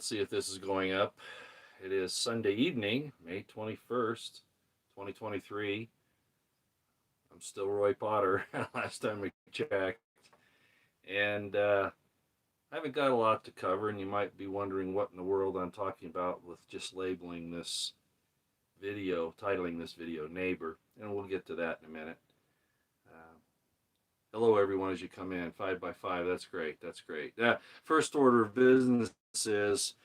Let's see if this is going up. It is Sunday evening, May 21st, 2023. I'm still Roy Potter, last time we checked. And I haven't got a lot to cover, and you might be wondering what in the world I'm talking about with just labeling this video, titling this video Neighbor, and we'll get to that in a minute. Uh, Hello, everyone, as you come in. 5x5, that's great, that's great. First order of business is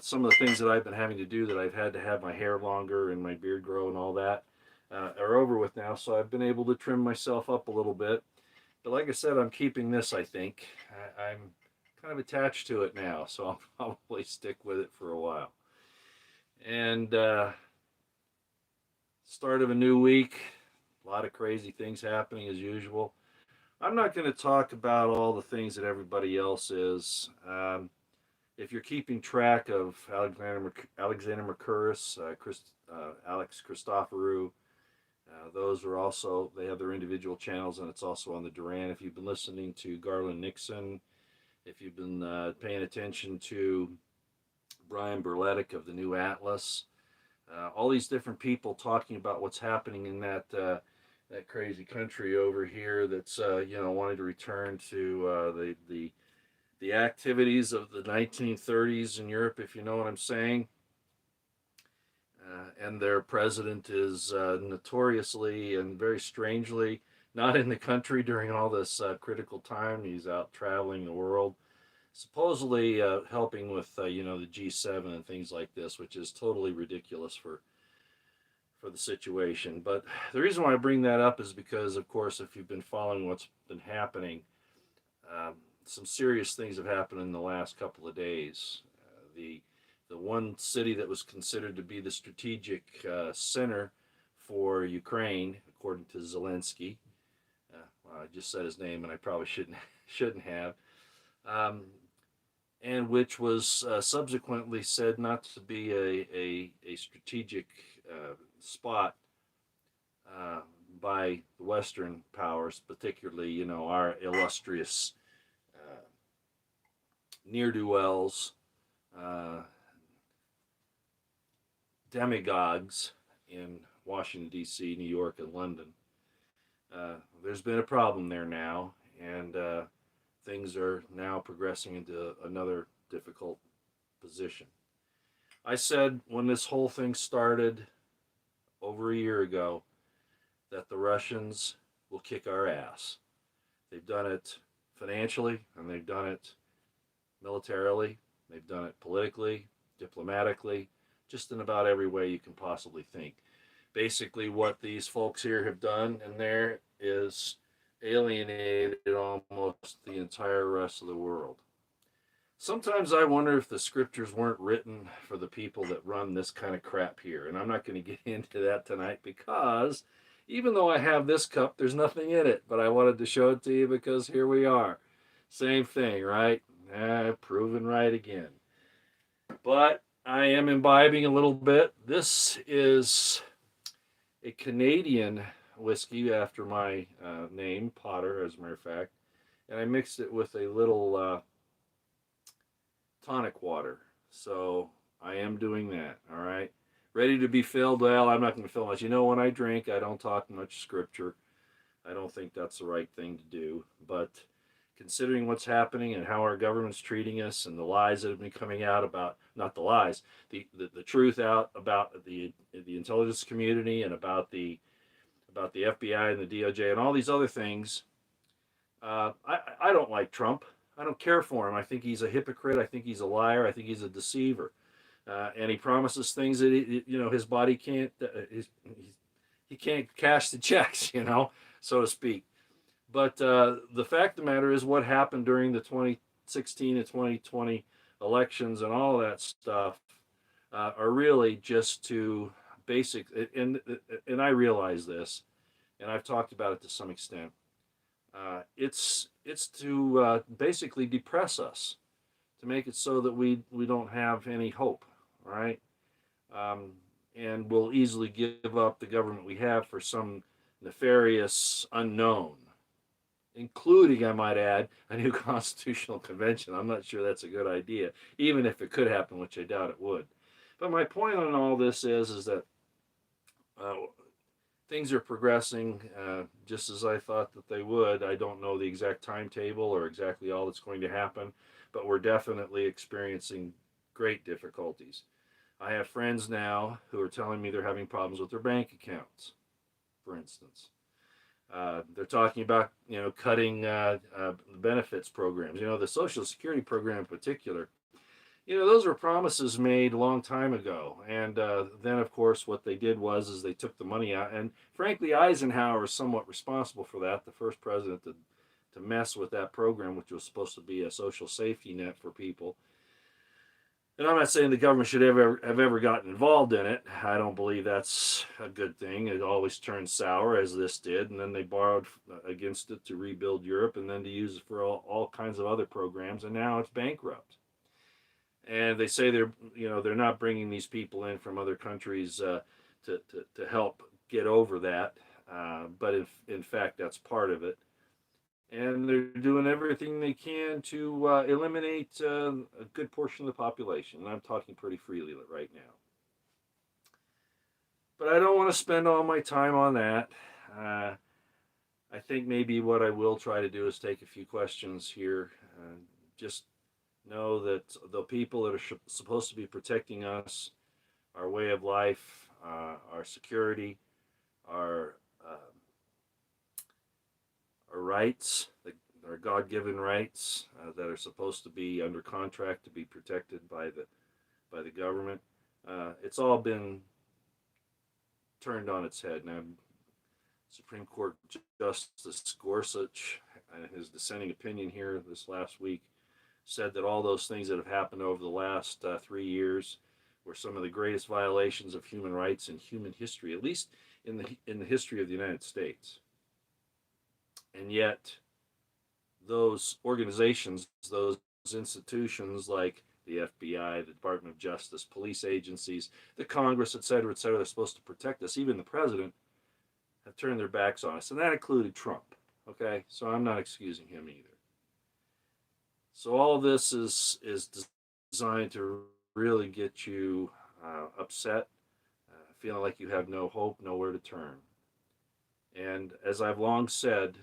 some of the things that I've been having to do that I've had to have my hair longer and my beard grow and all that are over with now, so I've been able to trim myself up a little bit. But like I said, I'm keeping this, I think. I'm kind of attached to it now, so I'll probably stick with it for a while. And start of a new week, a lot of crazy things happening as usual. I'm not going to talk about all the things that everybody else is. If you're keeping track of Alexander Mercouris, Alex Christoforou, those are also, they have their individual channels, and it's also on the Duran. If you've been listening to Garland Nixon, if you've been paying attention to Brian Berletic of the New Atlas, all these different people talking about what's happening in that crazy country over here that's wanting to return to the activities of the 1930s in Europe, if you know what I'm saying. And their president is notoriously and very strangely not in the country during all this critical time. He's out traveling the world, supposedly helping with the G7 and things like this, which is totally ridiculous for the situation. But the reason why I bring that up is because, of course, if you've been following what's been happening, some serious things have happened in the last couple of days. The one city that was considered to be the strategic center for Ukraine, according to Zelensky. Well, I just said his name, and I probably shouldn't have. And which was subsequently said not to be a strategic spot by the Western powers, particularly our illustrious ne'er-do-wells, uh, demagogues in Washington, D.C., New York, and London. There's been a problem there now, and things are now progressing into another difficult position. I said when this whole thing started over a year ago that the Russians will kick our ass. They've done it financially, and they've done it militarily, they've done it politically, diplomatically, just in about every way you can possibly think. Basically, what these folks here have done in there is alienated almost the entire rest of the world. Sometimes I wonder if the scriptures weren't written for the people that run this kind of crap here. And I'm not going to get into that tonight because even though I have this cup, there's nothing in it. But I wanted to show it to you because here we are. Same thing, right? Proven right again. But I am imbibing a little bit. This is a Canadian whiskey after my name, Potter, as a matter of fact. And I mixed it with a little tonic water. So I am doing that, all right? Ready to be filled? Well, I'm not going to fill much. When I drink, I don't talk much scripture. I don't think that's the right thing to do. But considering what's happening and how our government's treating us and the lies that have been coming out about, not the lies, the truth out about the intelligence community and about the FBI and the DOJ and all these other ththings, I don't like Trump. I don't care for him. I think he's a hypocrite. I think he's a liar. I think he's a deceiver. And he promises things that his body can't. He can't cash the checks, so to speak. But the fact of the matter is, what happened during the 2016 and 2020 elections and all that stuff are really just to basic. And I realize this, and I've talked about it to some extent. It's to basically depress us, to make it so that we don't have any hope, right? And we'll easily give up the government we have for some nefarious unknown. including, I might add, a new constitutional convention. I'm not sure that's a good idea, even if it could happen, which I doubt it would. But my point on all this is that uh, things are progressing just as I thought that they would. I don't know the exact timetable or exactly all that's going to happen, but we're definitely experiencing great difficulties. I have friends now who are telling me they're having problems with their bank accounts, for instance. They're talking about cutting benefits programs. The Social Security program in particular. Those were promises made a long time ago, and then of course what they did was is they took the money out, and frankly Eisenhower is somewhat responsible for that. The first president to mess with that program, which was supposed to be a social safety net for people. And I'm not saying the government should ever gotten involved in it. I don't believe that's a good thing. It always turns sour, as this did, and then they borrowed against it to rebuild Europe, and then to use it for all kinds of other programs, and now it's bankrupt. And they say they're not bringing these people in from other countries to help get over that, but in fact that's part of it. And they're doing everything they can to eliminate a good portion of the population. And I'm talking pretty freely right now. But I don't want to spend all my time on that. Uh, I think maybe what I will try to do is take a few questions here. Just know that the people that are supposed to be protecting us, our way of life, our security, our our rights, our God-given rights that are supposed to be under contract to be protected by the government. It's all been turned on its head. Now, Supreme Court Justice Gorsuch, in his dissenting opinion here this last week, said that all those things that have happened over the last 3 years were some of the greatest violations of human rights in human history, at least in the history of the United States. And yet, those organizations, those institutions like the FBI, the Department of Justice, police agencies, the Congress, et cetera, they're supposed to protect us. Even the president have turned their backs on us, and that included Trump. Okay, so I'm not excusing him either. So all of this is designed to really get you upset, feeling like you have no hope, nowhere to turn. And as I've long said,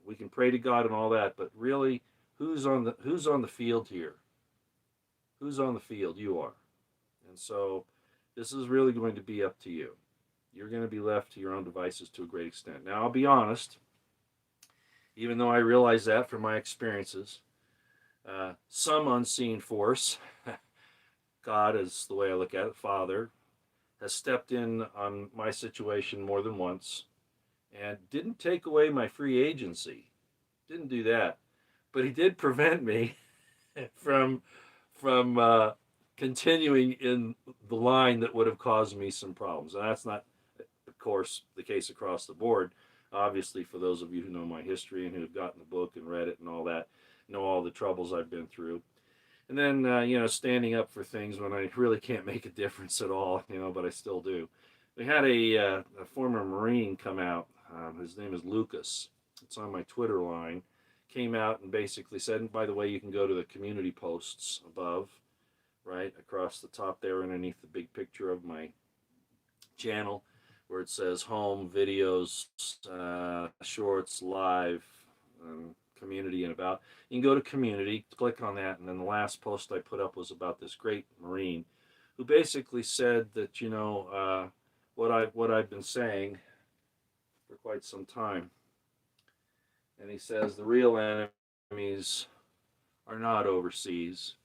we can pray to God and all that, but really, who's on the field here? Who's on the field? You are. And so this is really going to be up to you. You're going to be left to your own devices to a great extent. Now, I'll be honest, even though I realize that from my experiences, some unseen force, God is the way I look at it, Father, has stepped in on my situation more than once and didn't take away my free agency. Didn't do that. But he did prevent me from continuing in the line that would have caused me some problems. And that's not, of course, the case across the board. Obviously, for those of you who know my history and who have gotten the book and read it and all that, know all the troubles I've been through. And then, standing up for things when I really can't make a difference at all, but I still do. We had a former Marine come out. His name is Lucas. It's on my Twitter line. Came out and basically said, and by the way, you can go to the community posts above, right, across the top there underneath the big picture of my channel, where it says home, videos, shorts, live, community, and about. You can go to community, click on that, and then the last post I put up was about this great Marine who basically said that, what I've been saying for quite some time. And he says the real enemies are not overseas.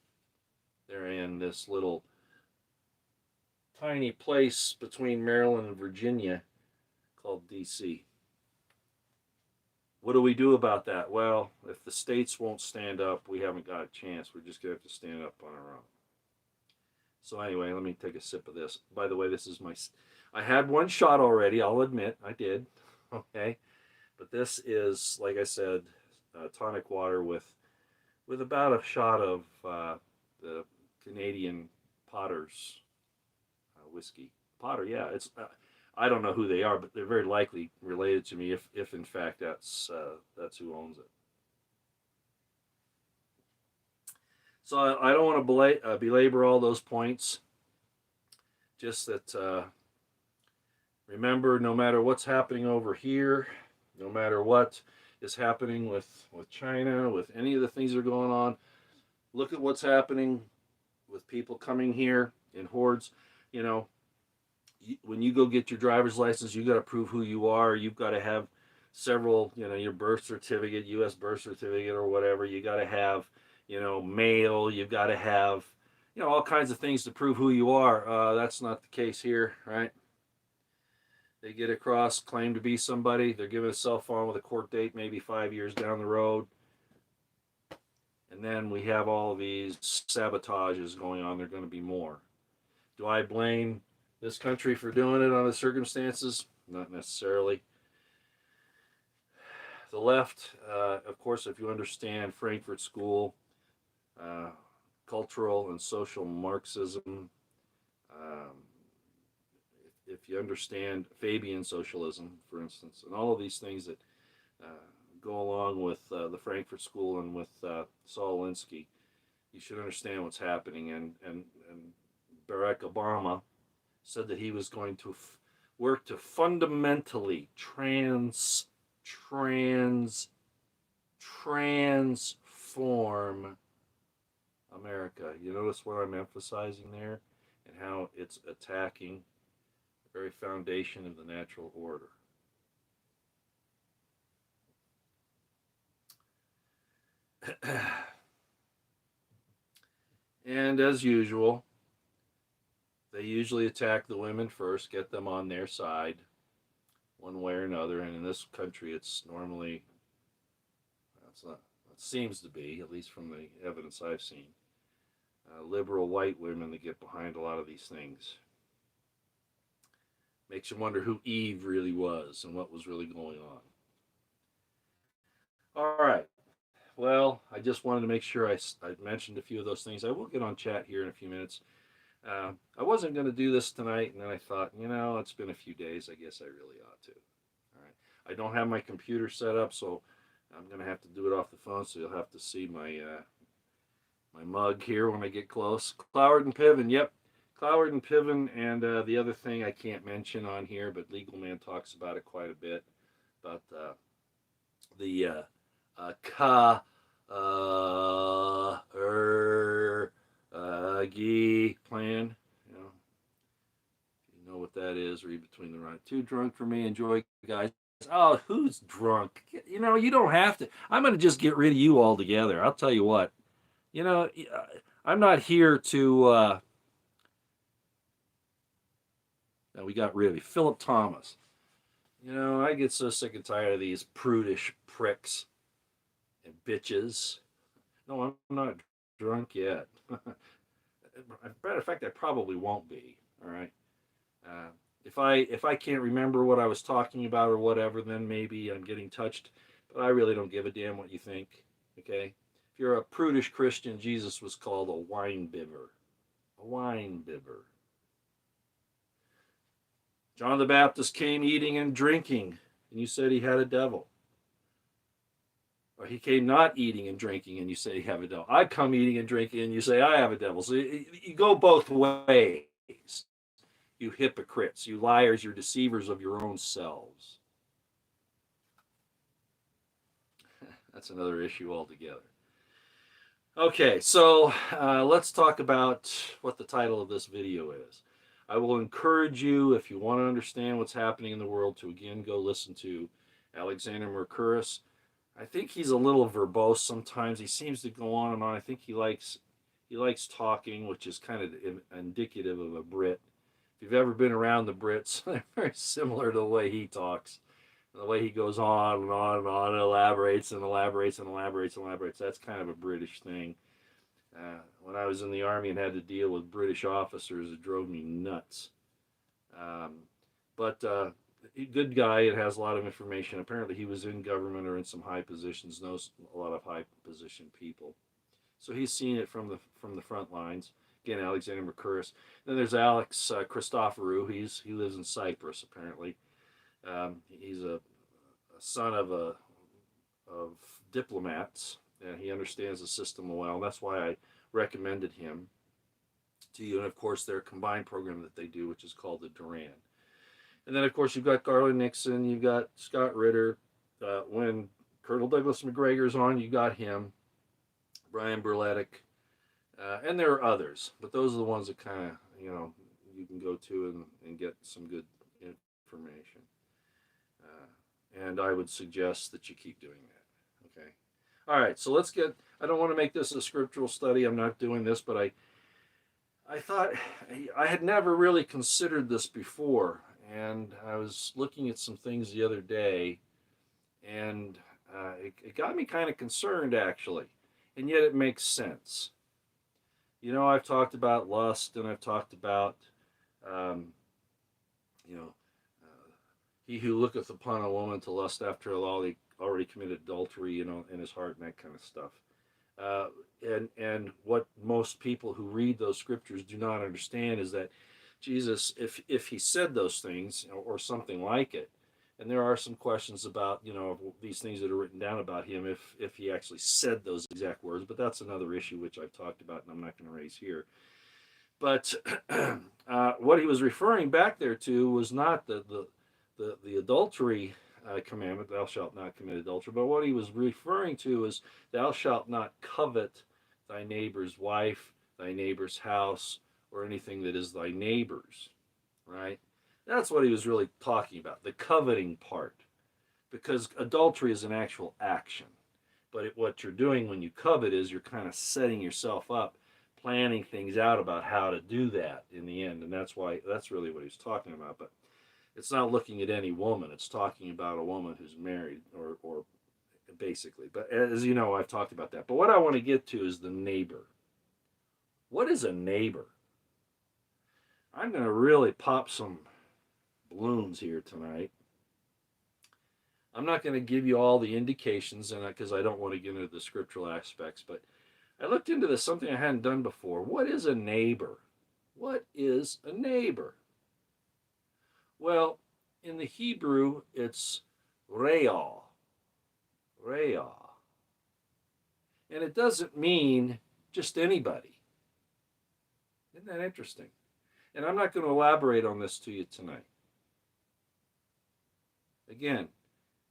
They're in this little tiny place between Maryland and Virginia called D.C. What do we do about that? Well, if the states won't stand up, we haven't got a chance. We're just going to have to stand up on our own. So anyway, let me take a sip of this. By the way, this is I had one shot already, I'll admit, I did. Okay. But this is, like I said, tonic water with about a shot of the Canadian Potter's whiskey. Potter, yeah. It's I don't know who they are, but they're very likely related to me if in fact that's who owns it. So I don't want to belabor all those points. Just that remember, no matter what's happening over here, no matter what is happening with China, with any of the things that are going on, look at what's happening with people coming here in hordes. You know, when you go get your driver's license, you got to prove who you are. You've got to have several, your birth certificate, U.S. birth certificate or whatever. You got to have, mail. You've got to have, all kinds of things to prove who you are. That's not the case here, right? They get across, claim to be somebody. They're given a cell phone with a court date, maybe 5 years down the road. And then we have all these sabotages going on. There are going to be more. Do I blame this country for doing it on the circumstances? Not necessarily. The left, of course, if you understand Frankfurt School, cultural and social Marxism, if you understand Fabian socialism, for instance, and all of these things that go along with the Frankfurt School and with Saul Alinsky, you should understand what's happening. And Barack Obama said that he was going to work to fundamentally transform America. You notice what I'm emphasizing there and how it's attacking the very foundation of the natural order. And as usual, they usually attack the women first, get them on their side, one way or another. And in this country, it's normally, it's not, it seems to be, at least from the evidence I've seen, liberal white women that get behind a lot of these things. Makes you wonder who Eve really was and what was really going on. All right. Well, I just wanted to make sure I mentioned a few of those things. I will get on chat here in a few minutes. I wasn't going to do this tonight, and then I thought, it's been a few days. I guess I really ought to. All right. I don't have my computer set up, so I'm going to have to do it off the phone, so you'll have to see my my mug here when I get close. Cloward and Piven, yep. Cloward and Piven, and the other thing I can't mention on here, but Legal Man talks about it quite a bit, about the plan. You know what that is. Read between the lines. Too drunk for me. Enjoy, guys. Oh, who's drunk? You don't have to. I'm going to just get rid of you altogether. I'll tell you what. I'm not here to. No, we got rid of you. Philip Thomas. I get so sick and tired of these prudish pricks and bitches. No, I'm not drunk yet. Matter of fact, I probably won't be. All right. If I can't remember what I was talking about or whatever, then maybe I'm getting touched. But I really don't give a damn what you think. Okay. If you're a prudish Christian, Jesus was called a wine bibber. A wine bibber. John the Baptist came eating and drinking, and you said he had a devil. Or he came not eating and drinking, and you say he have a devil. I come eating and drinking, and you say I have a devil. So you go both ways. You hypocrites, you liars, you're deceivers of your own selves. That's another issue altogether. Okay, so let's talk about what the title of this video is. I will encourage you, if you want to understand what's happening in the world, to again go listen to Alexander Mercouris. I think he's a little verbose sometimes. He seems to go on and on. I think he likes talking, which is kind of indicative of a Brit. If you've ever been around the Brits, they're very similar to the way he talks. The way he goes on and on and on, and elaborates and elaborates and elaborates and elaborates. That's kind of a British thing. When I was in the Army and had to deal with British officers, it drove me nuts. But good guy. It has a lot of information. Apparently he was in government or in some high positions, knows a lot of high position people. So he's seen it from the front lines. Again, Alexander Mercouris. Then there's Alex Christoforou. He lives in Cyprus apparently. He's a son of diplomats, and he understands the system well. That's why I recommended him to you. And of course, their combined program that they do, which is called the Duran. And then, of course, you've got Garland Nixon, you've got Scott Ritter. When Colonel Douglas McGregor's on, you got him, Brian Berletic, and there are others. But those are the ones that kind of, you can go to and get some good information. And I would suggest that you keep doing that. Okay. All right. So let's get. I don't want to make this a scriptural study. I'm not doing this, but I thought I had never really considered this before, and I was looking at some things the other day, and it got me kind of concerned actually, and yet it makes sense. I've talked about lust, and I've talked about, you know, he who looketh upon a woman to lust after her already committed adultery, in his heart, and that kind of stuff. And what most people who read those scriptures do not understand is that Jesus, if he said those things or something like it, and there are some questions about these things that are written down about him, if he actually said those exact words, but that's another issue which I've talked about and I'm not going to raise here. But what he was referring back there to was not the adultery commandment, thou shalt not commit adultery, but what he was referring to is thou shalt not covet thy neighbor's wife, thy neighbor's house, or anything that is thy neighbor's, right? That's what he was really talking about, the coveting part, because adultery is an actual action. But what you're doing when you covet is you're kind of setting yourself up, planning things out about how to do that in the end, and that's really what he's talking about. But it's not looking at any woman. It's talking about a woman who's married, or basically. But as you know, I've talked about that. But what I want to get to is the neighbor. What is a neighbor? I'm going to really pop some balloons here tonight. I'm not going to give you all the indications, because I don't want to get into the scriptural aspects, but I looked into this, something I hadn't done before. What is a neighbor? What is a neighbor? Well, in the Hebrew, it's re'ah. Re'ah. And it doesn't mean just anybody. Isn't that interesting? And I'm not going to elaborate on this to you tonight. Again,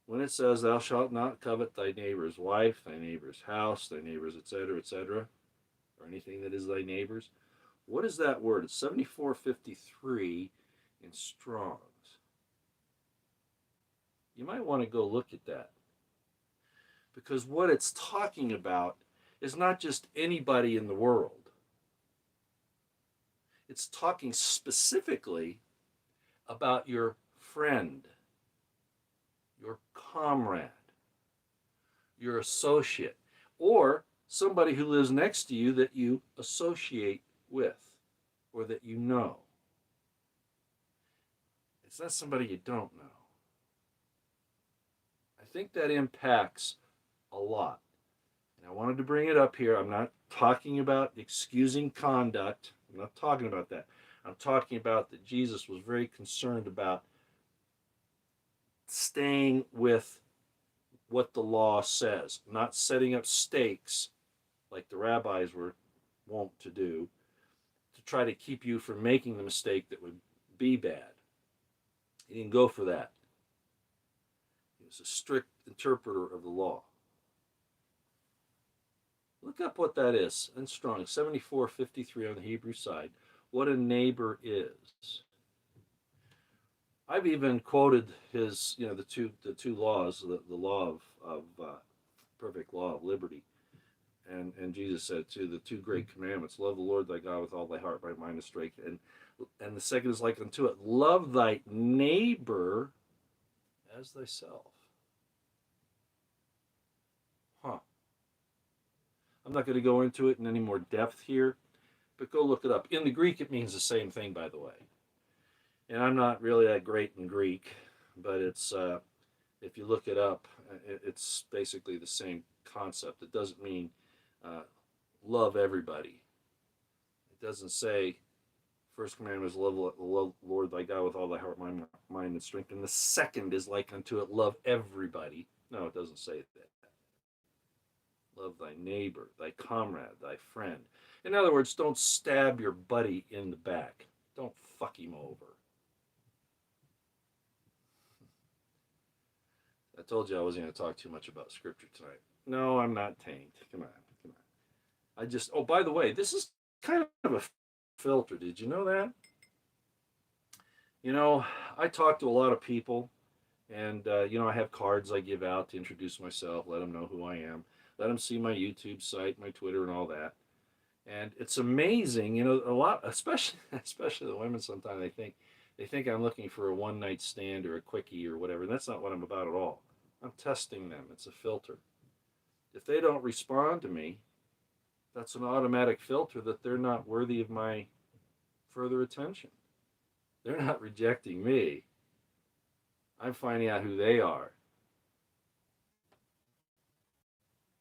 when it says, thou shalt not covet thy neighbor's wife, thy neighbor's house, thy neighbor's, etc., or anything that is thy neighbor's, what is that word? It's 7453 in Strong's. You might want to go look at that, because what it's talking about is not just anybody in the world. It's talking specifically about your friend, your comrade, your associate, or somebody who lives next to you that you associate with or that you know. It's not somebody you don't know. I think that impacts a lot. And I wanted to bring it up here. I'm not talking about excusing conduct. I'm not talking about that. I'm talking about that Jesus was very concerned about staying with what the law says, not setting up stakes like the rabbis were wont to do to try to keep you from making the mistake that would be bad. He didn't go for that. He was a strict interpreter of the law. Look up what that is in Strong, 7453 on the Hebrew side, what a neighbor is. I've even quoted his, the two laws, the law of perfect law of liberty, and Jesus said too, the two great commandments: love the Lord thy God with all thy heart, thy mind, and strength, and the second is like unto it: love thy neighbor as thyself. I'm not going to go into it in any more depth here, but go look it up. In the Greek, it means the same thing, by the way. And I'm not really that great in Greek, but it's if you look it up, it's basically the same concept. It doesn't mean love everybody. It doesn't say first commandment is love the Lord thy God with all thy heart, mind, and strength. And the second is like unto it, love everybody. No, it doesn't say that. Love thy neighbor, thy comrade, thy friend. In other words, don't stab your buddy in the back. Don't fuck him over. I told you I wasn't going to talk too much about scripture tonight. No, I'm not tamed. Come on, come on. Oh, by the way, this is kind of a filter. Did you know that? You know, I talk to a lot of people, and, I have cards I give out to introduce myself, let them know who I am, let them see my YouTube site, my Twitter, and all that. And it's amazing, a lot, especially the women. Sometimes they think I'm looking for a one night stand or a quickie or whatever. And that's not what I'm about at all. I'm testing them. It's a filter. If they don't respond to me, that's an automatic filter that they're not worthy of my further attention. They're not rejecting me. I'm finding out who they are.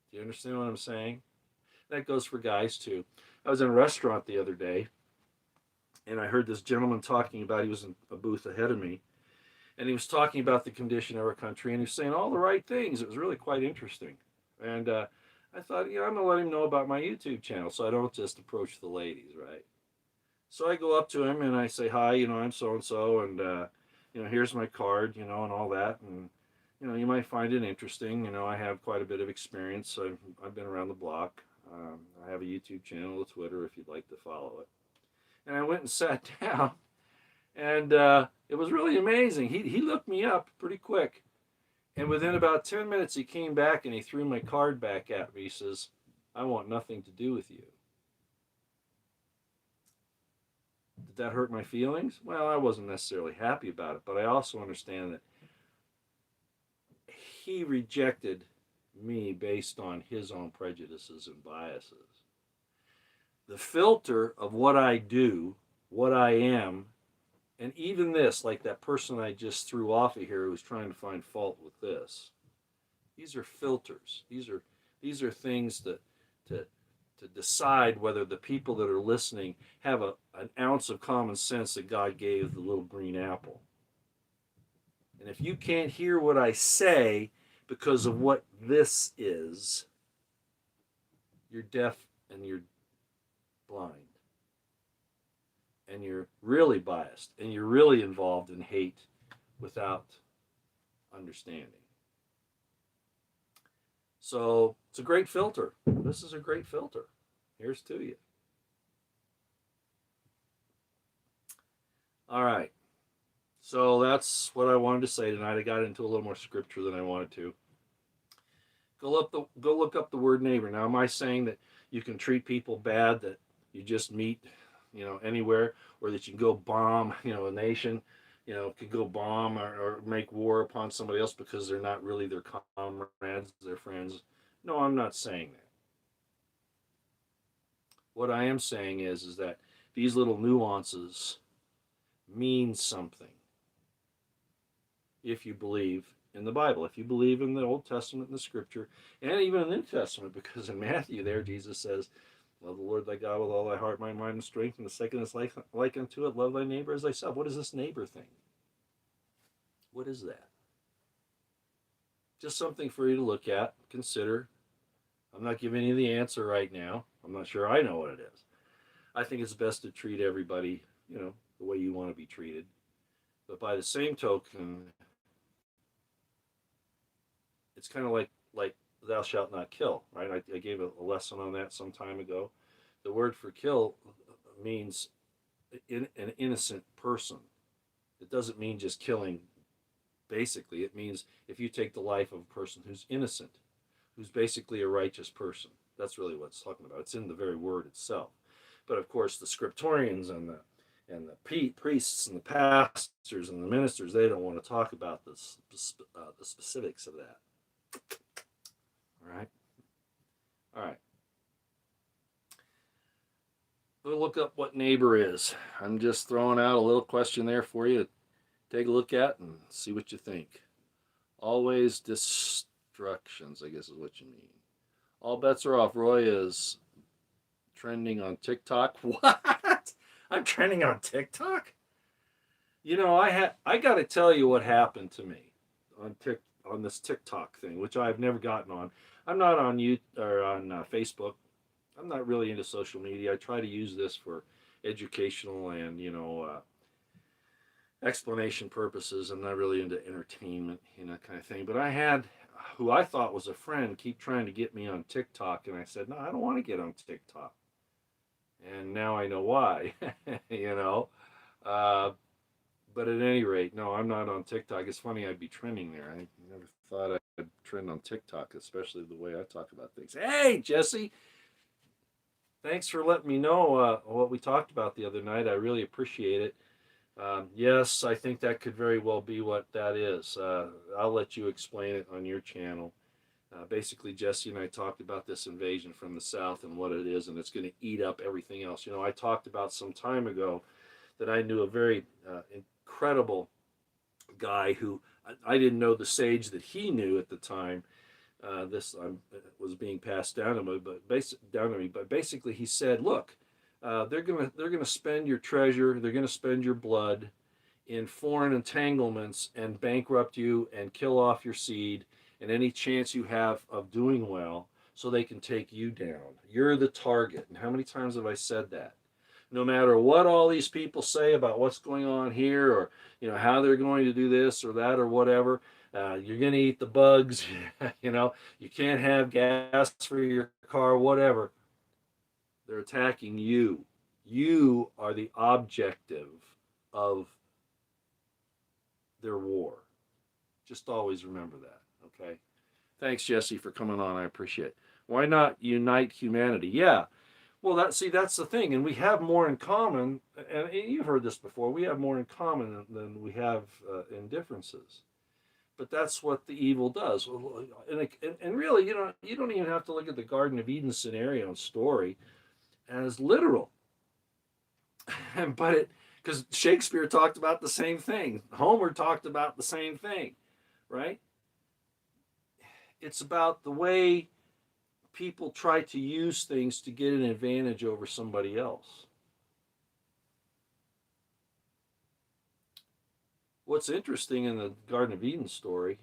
Do you understand what I'm saying? That goes for guys too. I was in a restaurant the other day, and I heard this gentleman talking about, he was in a booth ahead of me, and he was talking about the condition of our country, and he was saying all the right things. It was really quite interesting. And I thought, I'm going to let him know about my YouTube channel so I don't just approach the ladies, right? So I go up to him and I say, hi, I'm so-and-so, and, here's my card, and all that. And, you might find it interesting. I have quite a bit of experience. I've been around the block. I have a YouTube channel, a Twitter, if you'd like to follow it. And I went and sat down, and it was really amazing. He looked me up pretty quick. And within about 10 minutes, he came back and he threw my card back at me. He says, I want nothing to do with you. Did that hurt my feelings? Well, I wasn't necessarily happy about it, but I also understand that he rejected me based on his own prejudices and biases. The filter of what I do, what I am, and even this, like that person I just threw off of here who was trying to find fault with this. These are filters. These are things to decide whether the people that are listening have an ounce of common sense that God gave the little green apple. And if you can't hear what I say because of what this is, you're deaf and you're blind. And you're really biased. And you're really involved in hate without understanding. So it's a great filter. This is a great filter. Here's to you. All right. So that's what I wanted to say tonight. I got into a little more scripture than I wanted to. Go look up the word neighbor. Now, am I saying that you can treat people bad that you just meet, anywhere, or that you can go bomb, a nation, can go bomb or make war upon somebody else because they're not really their comrades, their friends? No, I'm not saying that. What I am saying is that these little nuances mean something if you believe in the Bible, if you believe in the Old Testament and the Scripture, and even in the New Testament, because in Matthew there Jesus says, love the Lord thy God with all thy heart, mind, and strength, and the second is like unto it, love thy neighbor as thyself. What is this neighbor thing? What is that? Just something for you to look at, consider. I'm not giving you the answer right now. I'm not sure I know what it is. I think it's best to treat everybody, the way you want to be treated. But by the same token, it's kind of like thou shalt not kill, right? I gave a lesson on that some time ago. The word for kill means an innocent person. It doesn't mean just killing. Basically, it means if you take the life of a person who's innocent, who's basically a righteous person. That's really what it's talking about. It's in the very word itself. But of course, the scriptorians and the priests and the pastors and the ministers, they don't want to talk about the specifics of that. All right. Go look up what neighbor is. I'm just throwing out a little question there for you to take a look at and see what you think. Always destructions, I guess is what you mean. All bets are off. Roy is Trending on TikTok? What? I'm trending on TikTok? I got to tell you what happened to me on on this TikTok thing, which I've never gotten on. I'm not on or on Facebook. I'm not really into social media. I try to use this for educational and explanation purposes. I'm not really into entertainment, kind of thing. But I had who I thought was a friend keep trying to get me on TikTok, and I said, no, I don't want to get on TikTok. And now I know why, you know. Uh, but at any rate, no, I'm not on TikTok. It's funny I'd be trending there. I never thought I'd trend on TikTok, especially the way I talk about things. Hey, Jesse, thanks for letting me know what we talked about the other night. I really appreciate it. Yes, I think that could very well be what that is. I'll let you explain it on your channel. Basically, Jesse and I talked about this invasion from the south and what it is, and it's going to eat up everything else. I talked about some time ago that I knew a very incredible guy who I didn't know the sage that he knew at the time. This was being passed down to me, but basically he said, "Look, they're gonna spend your treasure, they're gonna spend your blood in foreign entanglements and bankrupt you and kill off your seed and any chance you have of doing well, so they can take you down. You're the target." And how many times have I said that? No matter what all these people say about what's going on here, or how they're going to do this or that or whatever, you're going to eat the bugs. You can't have gas for your car, whatever. They're attacking you. You are the objective of their war. Just always remember that. Okay. Thanks, Jesse, for coming on. I appreciate it. Why not unite humanity? Yeah. Well, that's the thing, and we have more in common. And you've heard this before. We have more in common than we have in differences. But that's what the evil does. And really, you don't even have to look at the Garden of Eden scenario and story as literal. But because Shakespeare talked about the same thing, Homer talked about the same thing, right? It's about the way people try to use things to get an advantage over somebody else. What's interesting in the Garden of Eden story,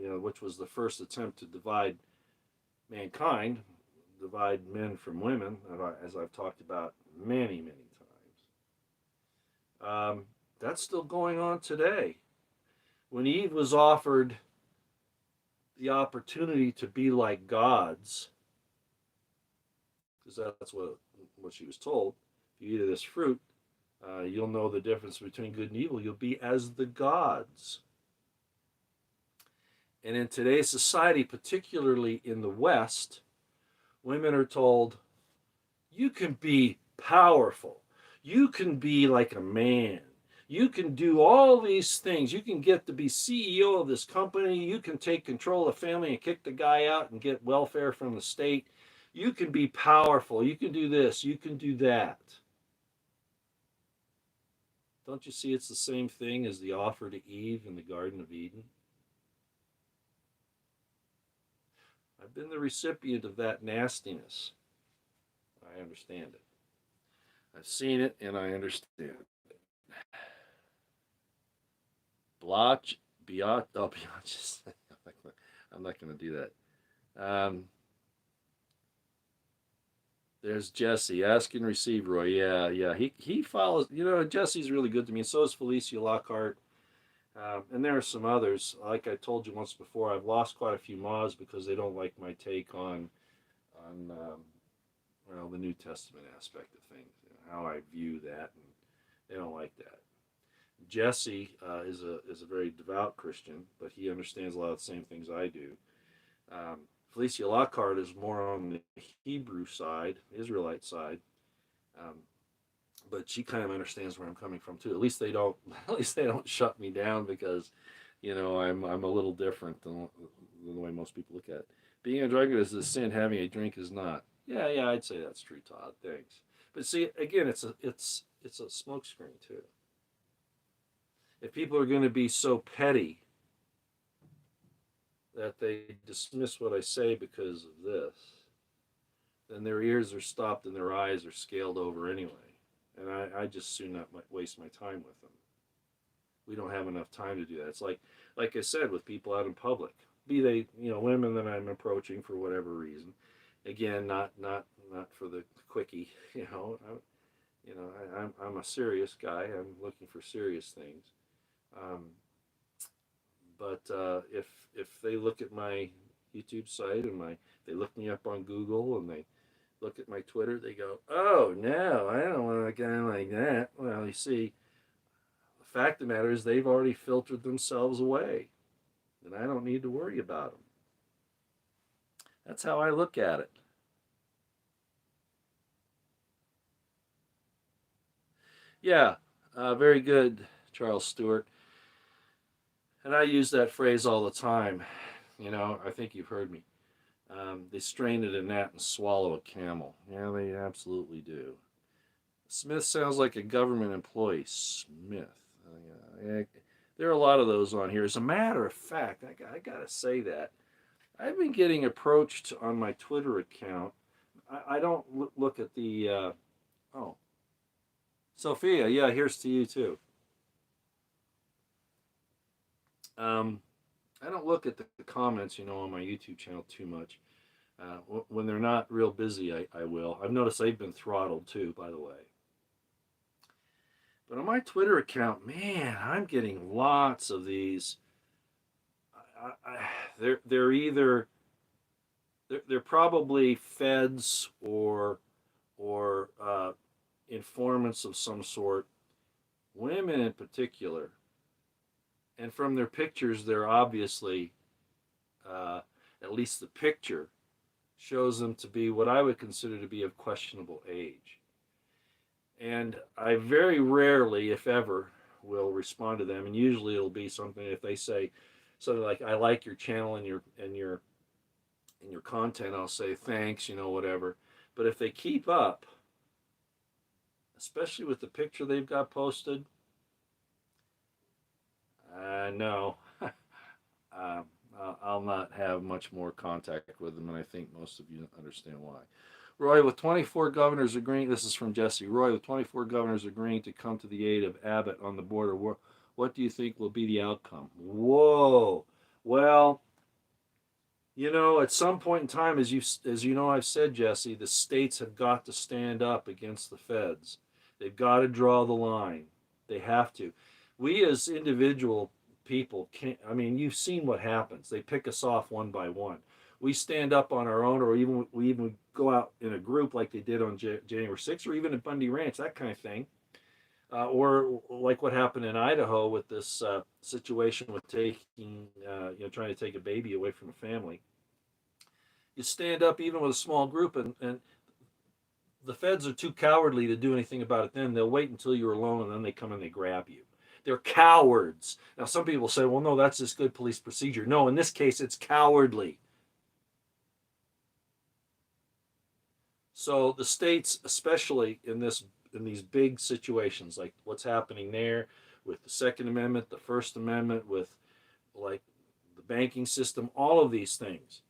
which was the first attempt to divide mankind, divide men from women, as I've talked about many, many times, that's still going on today. When Eve was offered the opportunity to be like gods, because that's what she was told, if you eat of this fruit, you'll know the difference between good and evil. You'll be as the gods. And in today's society, particularly in the West, women are told, you can be powerful. You can be like a man. You can do all these things. You can get to be CEO of this company. You can take control of the family and kick the guy out and get welfare from the state. You can be powerful. You can do this. You can do that. Don't you see it's the same thing as the offer to Eve in the Garden of Eden? I've been the recipient of that nastiness. I understand it. I've seen it and I understand it. Blotch, Biot, oh, Biot, I'm not going to do that. There's Jesse. Ask and receive, Roy. Yeah. He follows. Jesse's really good to me. So is Felicia Lockhart. And there are some others. Like I told you once before, I've lost quite a few mods because they don't like my take on the New Testament aspect of things, how I view that, and they don't like that. Jesse is a very devout Christian, but he understands a lot of the same things I do. Felicia Lockhart is more on the Hebrew side, Israelite side, but she kind of understands where I'm coming from too. At least they don't. At least they don't shut me down because, I'm a little different than the way most people look at it. Being a drunkard is a sin. Having a drink is not. Yeah, I'd say that's true, Todd. Thanks. But see, again, it's a smokescreen too. If people are going to be so petty that they dismiss what I say because of this, then their ears are stopped and their eyes are scaled over anyway. And I just soon not waste my time with them. We don't have enough time to do that. It's like I said, with people out in public, be they women that I'm approaching for whatever reason. Again, not for the quickie. I'm a serious guy. I'm looking for serious things. Um, but if they look at my YouTube site and they look me up on Google and they look at my Twitter, they go, "Oh no, I don't want a guy like that." Well, you see, the fact of the matter is they've already filtered themselves away, and I don't need to worry about them. That's how I look at it. Yeah, very good, Charles Stewart. And I use that phrase all the time. I think you've heard me. They strain at a gnat and swallow a camel. Yeah, they absolutely do. Smith sounds like a government employee. Smith. Yeah, there are a lot of those on here. As a matter of fact, I got to say that. I've been getting approached on my Twitter account. I don't look at the. Oh, Sophia, yeah, here's to you too. I don't look at the comments, on my YouTube channel too much. When they're not real busy, I will. I've noticed they've been throttled too, by the way. But on my Twitter account, man, I'm getting lots of these. They're either they're probably feds or informants of some sort, women in particular, and from their pictures, they're obviously, at least the picture shows them to be what I would consider to be of questionable age. And I very rarely, if ever, will respond to them. And usually it'll be something, if they say something like, "I like your channel and your content," I'll say thanks, whatever. But if they keep up, especially with the picture they've got posted, no. um, I'll not have much more contact with them, and I think most of you understand why. Roy, with 24 governors agreeing, this is from Jesse. Roy, with 24 governors agreeing to come to the aid of Abbott on the border, what do you think will be the outcome? Whoa. Well, at some point in time, as I've said, Jesse, the states have got to stand up against the feds. They've got to draw the line. They have to. We as individual people can't. I mean, you've seen what happens. They pick us off one by one. We stand up on our own, or we even go out in a group like they did on January 6th, or even at Bundy Ranch, that kind of thing. Or like what happened in Idaho with this situation with trying to take a baby away from a family. You stand up even with a small group, and the feds are too cowardly to do anything about it then. They'll wait until you're alone, and then they come and they grab you. They're cowards. Now, some people say, well, no, that's just good police procedure. No, in this case, it's cowardly. So the states, especially in these big situations, like what's happening there with the Second Amendment, the First Amendment, with like the banking system, all of these things,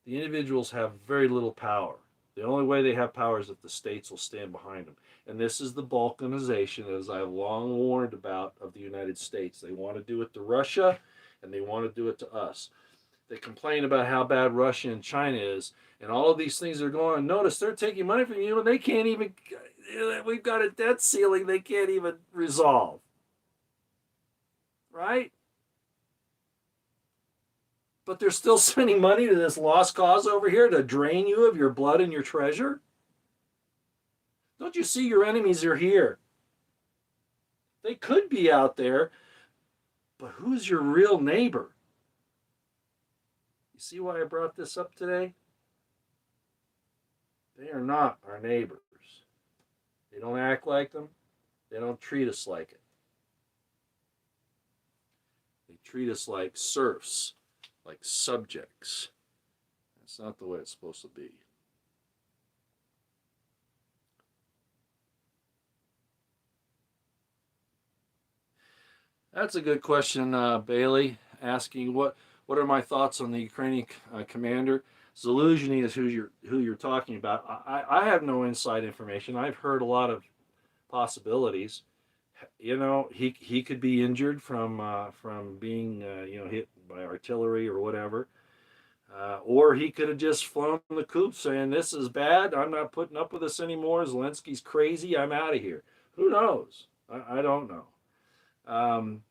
the individuals have very little power. The only way they have power is if the states will stand behind them. And this is the balkanization, as I've long warned about, of the United States. They want to do it to Russia, and they want to do it to us. They complain about how bad Russia and China is, and all of these things are going on. Notice they're taking money from you, and they can't even. We've got a debt ceiling they can't even resolve. Right? But they're still sending money to this lost cause over here to drain you of your blood and your treasure? Don't you see your enemies are here? They could be out there, but who's your real neighbor? You see why I brought this up today? They are not our neighbors. They don't act like them. They don't treat us like it. They treat us like serfs, like subjects. That's not the way it's supposed to be. That's a good question, Bailey, asking what What are my thoughts on the Ukrainian commander? Zaluzhny is who you're talking about. I have no inside information. I've heard a lot of possibilities. You know, he could be injured from being hit by artillery or whatever, or he could have just flown the coop saying this is bad. I'm not putting up with this anymore. Zelensky's crazy. I'm out of here. Who knows? I don't know. Um,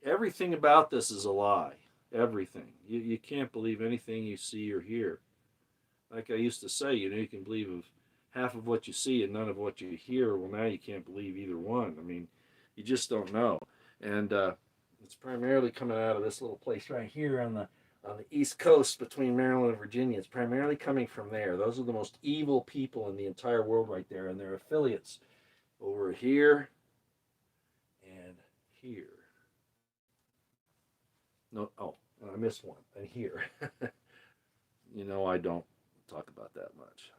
Everything about this is a lie. Everything. You can't believe anything you see or hear. Like I used to say, you can believe of half of what you see and none of what you hear. Well, now you can't believe either one. I mean, you just don't know. And it's primarily coming out of this little place right here on the East Coast between Maryland and Virginia. It's primarily coming from there. Those are the most evil people in the entire world right there, and their affiliates over here and here. No, oh, I missed one. And here. I don't talk about that much.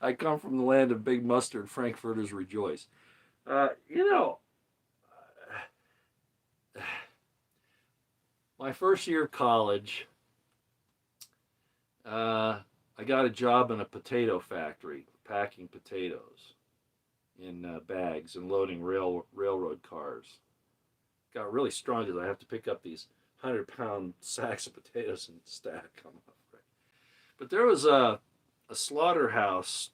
I come from the land of big mustard. Frankfurters rejoice. Uh, you know, my first year of college, I got a job in a potato factory, packing potatoes in bags and loading railroad cars. Got really strong because I have to pick up these 100-pound sacks of potatoes and stack them up. Right? But there was a slaughterhouse,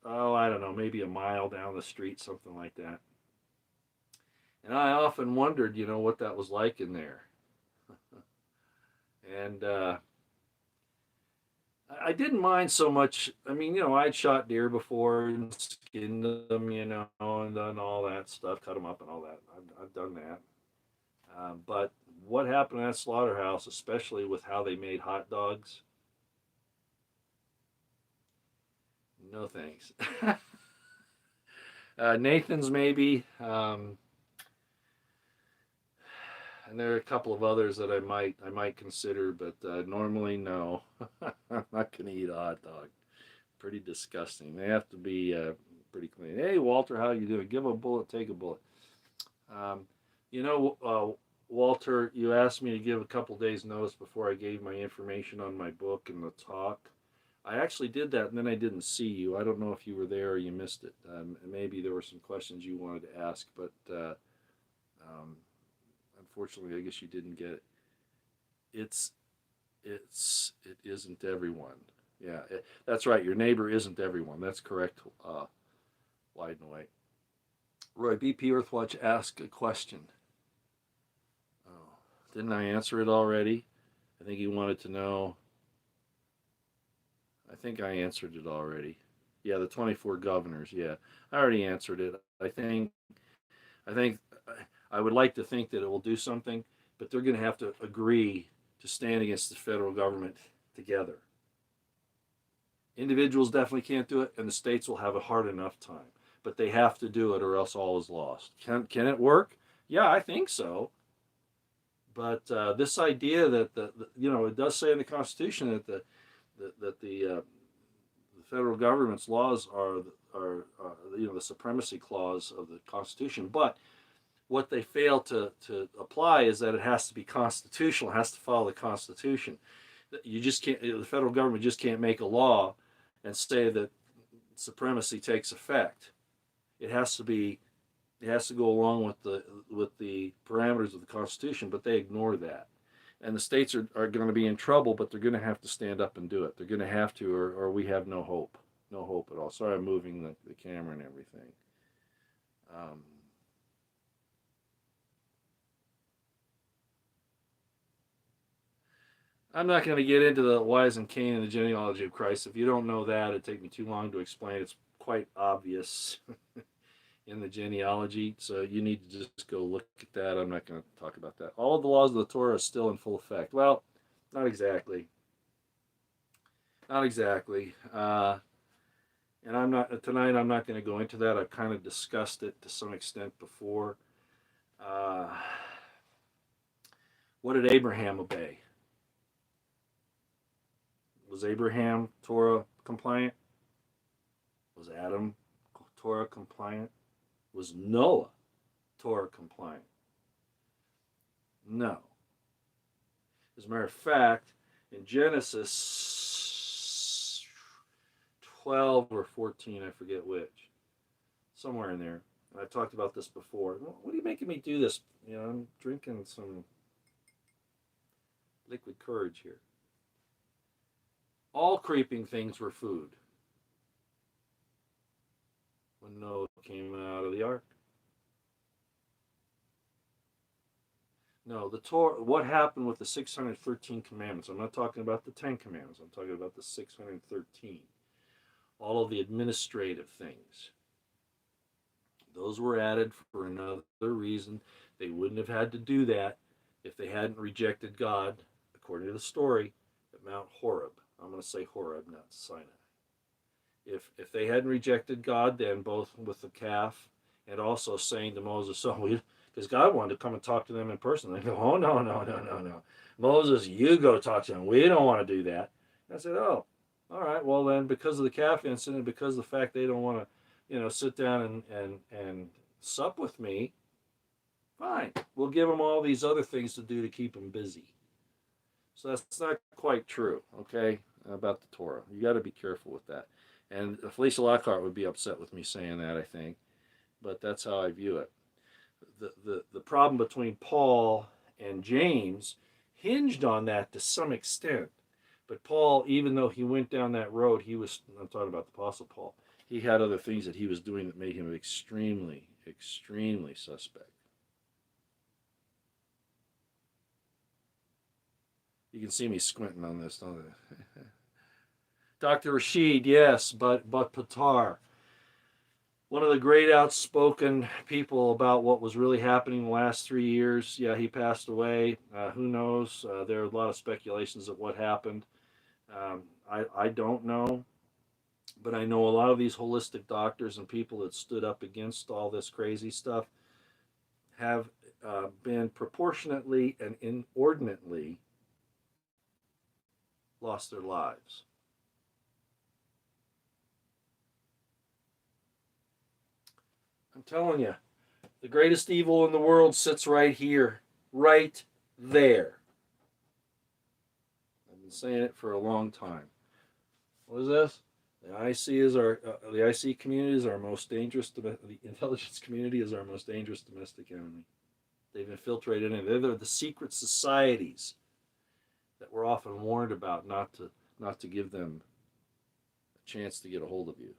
oh, I don't know, maybe a mile down the street, something like that. And I often wondered, what that was like in there. And I didn't mind so much. I mean, I'd shot deer before and skinned them, and done all that stuff, cut them up and all that. I've done that. But what happened at that slaughterhouse, especially with how they made hot dogs? No thanks. Nathan's maybe, and there are a couple of others that I might consider, but normally no. I'm not going to eat a hot dog. Pretty disgusting. They have to be pretty clean. Hey, Walter, how you doing? Give a bullet, take a bullet. Um, you know, Walter, you asked me to give a couple days notice before I gave my information on my book and the talk. I actually did that, and then I didn't see you. I don't know if you were there or you missed it. Maybe there were some questions you wanted to ask, but um, unfortunately, I guess you didn't get it. It's it isn't everyone. Yeah, that's right. Your neighbor isn't everyone. That's correct. Wide and white. Roy BP Earthwatch asked a question. Oh, didn't I answer it already? I think he wanted to know. I think I answered it already. Yeah, the 24 governors. Yeah, I already answered it. I think I would like to think that it will do something, but they're going to have to agree to stand against the federal government together. Individuals definitely can't do it, and the states will have a hard enough time. But they have to do it, or else all is lost. Can it work? Yeah, I think so. But this idea that it does say in the Constitution that the federal government's laws are the supremacy clause of the Constitution. But what they fail to apply is that it has to be constitutional, it has to follow the Constitution. You just can't. The federal government just can't make a law and say that supremacy takes effect. It has to be. It has to go along with the parameters of the Constitution, but they ignore that. And the states are going to be in trouble, but they're going to have to stand up and do it. They're going to have to, or we have no hope. No hope at all. Sorry, I'm moving the camera and everything. Um, I'm not going to get into the why isn't Cain and the genealogy of Christ. If you don't know that, it'd take me too long to explain. It's quite obvious in the genealogy, so you need to just go look at that. I'm not going to talk about that. All of the laws of the Torah are still in full effect. Well, not exactly. Not exactly. And I'm not tonight. I'm not going to go into that. I've kind of discussed it to some extent before. Uh, what did Abraham obey? Was Abraham Torah compliant? Was Adam Torah compliant? Was Noah Torah compliant? No. As a matter of fact, in Genesis 12 or 14, I forget which, somewhere in there, and I've talked about this before. What are you making me do this? I'm drinking some liquid courage here. All creeping things were food when Noah came out of the ark. No, the Torah. What happened with the 613 commandments? I'm not talking about the 10 commandments. I'm talking about the 613. All of the administrative things. Those were added for another reason. They wouldn't have had to do that if they hadn't rejected God, according to the story, at Mount Horeb. I'm going to say Horeb, not Sinai. If they hadn't rejected God, then both with the calf and also saying to Moses, because God wanted to come and talk to them in person. They go, oh, no, no, no, no, no. Moses, you go talk to them. We don't want to do that. And I said, oh, all right. Well, then, because of the calf incident, because of the fact they don't want to, sit down and sup with me, fine. We'll give them all these other things to do to keep them busy. So that's not quite true, okay, about the Torah. You got to be careful with that. And Felicia Lockhart would be upset with me saying that, I think. But that's how I view it. The problem between Paul and James hinged on that to some extent. But Paul, even though he went down that road, I'm talking about the Apostle Paul, he had other things that he was doing that made him extremely, extremely suspect. You can see me squinting on this, don't you? Dr. Rashid, yes, but Patar, one of the great outspoken people about what was really happening the last 3 years. Yeah, he passed away. Who knows? There are a lot of speculations of what happened. I don't know, but I know a lot of these holistic doctors and people that stood up against all this crazy stuff have been proportionately and inordinately lost their lives. I'm telling you, the greatest evil in the world sits right here, right there. I've been saying it for a long time. What is this? The IC community is our most dangerous. The intelligence community is our most dangerous domestic enemy. They've infiltrated, and they're the secret societies that we're often warned about not to give them a chance to get a hold of you.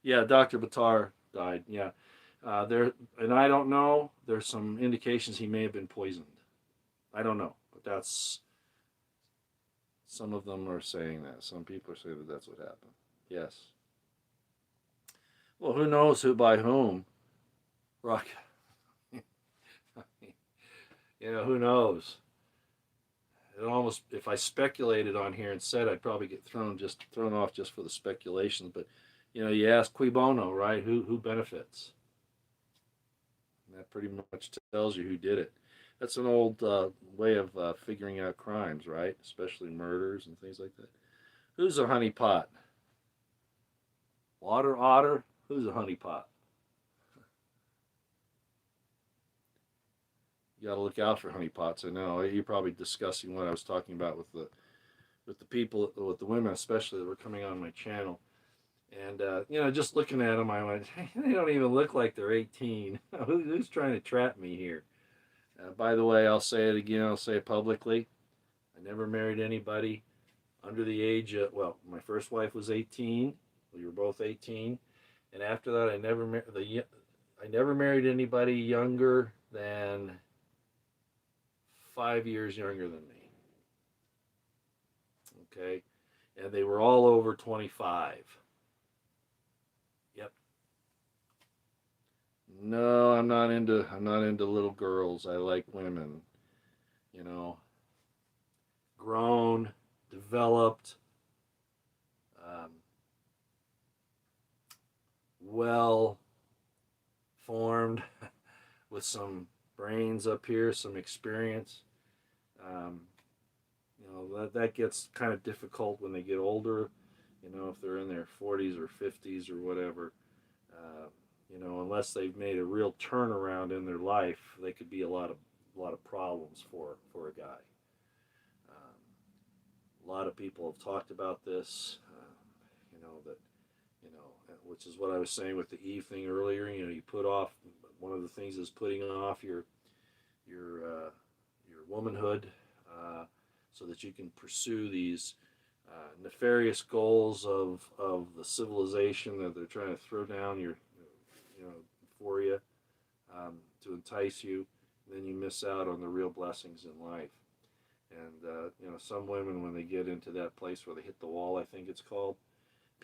Yeah, Dr. Batar died. Yeah, and I don't know. There's some indications he may have been poisoned. I don't know, but some of them are saying that. Some people are saying that that's what happened. Yes. Well, who knows who by whom? Rock. Who knows? It almost, if I speculated on here and said, I'd probably get thrown off just for the speculations. But you ask cui bono, right? Who benefits? And that pretty much tells you who did it. That's an old way of figuring out crimes, right? Especially murders and things like that. Who's a honeypot? Water otter? Who's a honeypot? You got to look out for honeypots. I know you're probably discussing what I was talking about with the people, with the women especially that were coming on my channel. And just looking at them, I went, hey, they don't even look like they're 18. Who's trying to trap me here? By the way, I'll say it again. I'll say it publicly. I never married anybody under the age of, my first wife was 18. We were both 18. And after that, I never married anybody younger than 5 years younger than me. Okay? And they were all over 25. Yep. No, I'm not into little girls. I like women. Grown, developed, well formed, with some brains up here, some experience. that gets kind of difficult when they get older. If they're in their 40s or 50s or whatever. Uh, unless they've made a real turnaround in their life, they could be a lot of problems for a guy. A lot of people have talked about this. That which is what I was saying with the Eve thing earlier. You put off, one of the things is putting off your womanhood, so that you can pursue these nefarious goals of the civilization that they're trying to throw down you know for you, to entice you. Then you miss out on the real blessings in life. And some women, when they get into that place where they hit the wall, I think it's called,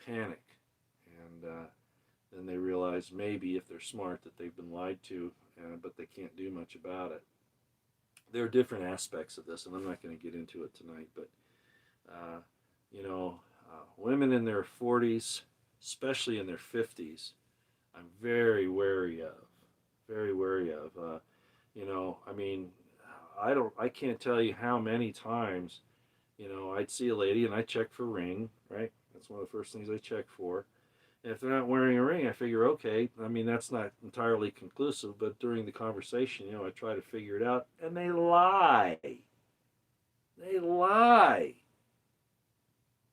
panic, and then they realize, maybe if they're smart, that they've been lied to, but they can't do much about it. There are different aspects of this, and I'm not going to get into it tonight. But uh, women in their 40s, especially in their 50s, I'm very wary of. Very wary of. I mean, I can't tell you how many times, I'd see a lady and I check for ring, right? That's one of the first things I check for. And if they're not wearing a ring, I figure, okay, I mean, that's not entirely conclusive, but during the conversation, I try to figure it out, and they lie. They lie.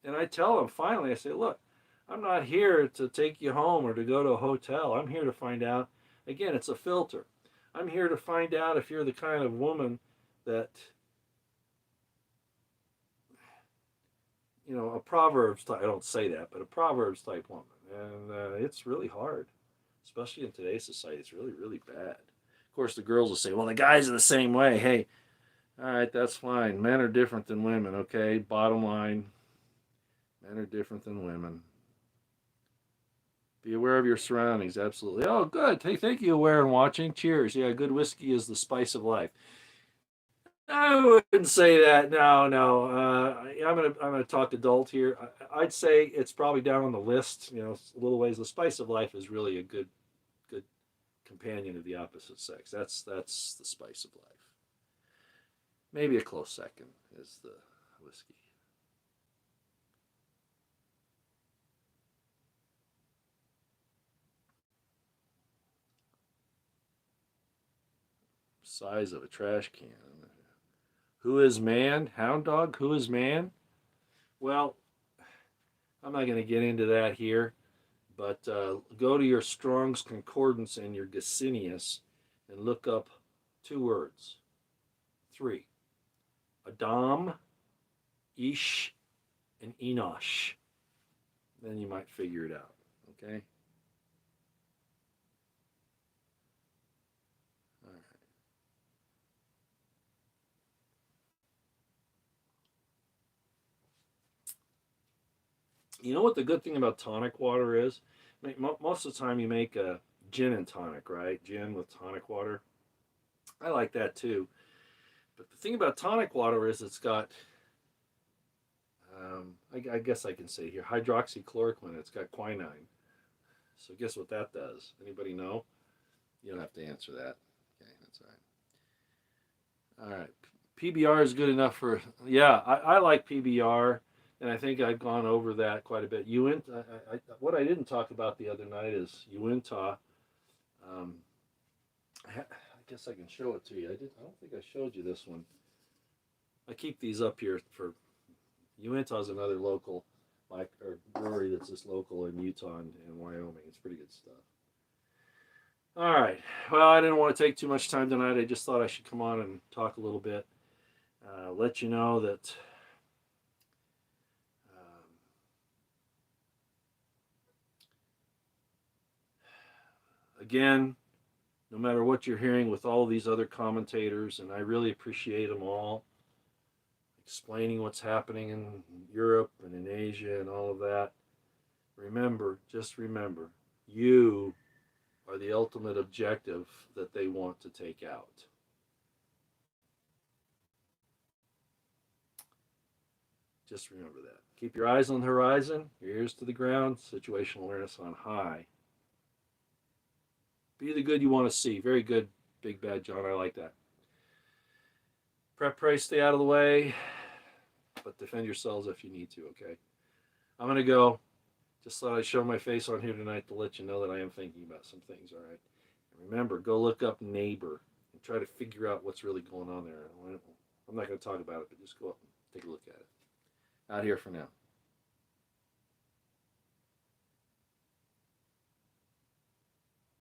And I tell them, finally, I say, look, I'm not here to take you home or to go to a hotel. I'm here to find out. Again, it's a filter. I'm here to find out if you're the kind of woman that, a Proverbs type, I don't say that, but a Proverbs type woman. And it's really hard, especially in today's society. It's really, really bad. Of course, the girls will say, well, the guys are the same way. Hey, all right, that's fine. Men are different than women, okay? Bottom line, men are different than women. Be aware of your surroundings, absolutely. Oh, good. Hey, thank you, aware and watching. Cheers. Yeah, good whiskey is the spice of life. I wouldn't say that. No, no. I'm gonna talk adult here. I'd say it's probably down on the list. A little ways. The spice of life is really a good companion of the opposite sex. That's the spice of life. Maybe a close second is the whiskey. Size of a trash can. Who is man? Hound dog? Who is man? Well, I'm not going to get into that here, but go to your Strong's Concordance and your Gesenius and look up two words. Three. Adam, Ish, and Enosh. Then you might figure it out. Okay? All right. You know what the good thing about tonic water is? I mean, most of the time you make a gin and tonic, right? Gin with tonic water. I like that too. But the thing about tonic water is it's got, I guess I can say here, hydroxychloroquine. It's got quinine. So guess what that does? Anybody know? You don't have to answer that. Okay, that's all right. All right. PBR is good enough for, yeah, I like PBR, and I think I've gone over that quite a bit. What I didn't talk about the other night is Uinta. Um, I guess I can show it to you. I don't think I showed you this one. I keep these up here for Uinta is another local, like, or brewery that's just local in Utah and Wyoming. It's pretty good stuff. All right. Well, I didn't want to take too much time tonight. I just thought I should come on and talk a little bit. Let you know that um, again, no matter what you're hearing with all these other commentators, and I really appreciate them all explaining what's happening in Europe and in Asia and all of that. Just remember, you are the ultimate objective that they want to take out. Just remember that. Keep your eyes on the horizon, your ears to the ground, situational awareness on high. Be the good you want to see. Very good, Big Bad John. I like that. Prep, pray, stay out of the way. but defend yourselves if you need to, okay? I'm going to go. Just thought I'd show my face on here tonight to let you know that I am thinking about some things, all right? And remember, go look up neighbor and try to figure out what's really going on there. I'm not going to talk about it, but just go up and take a look at it. Out here for now.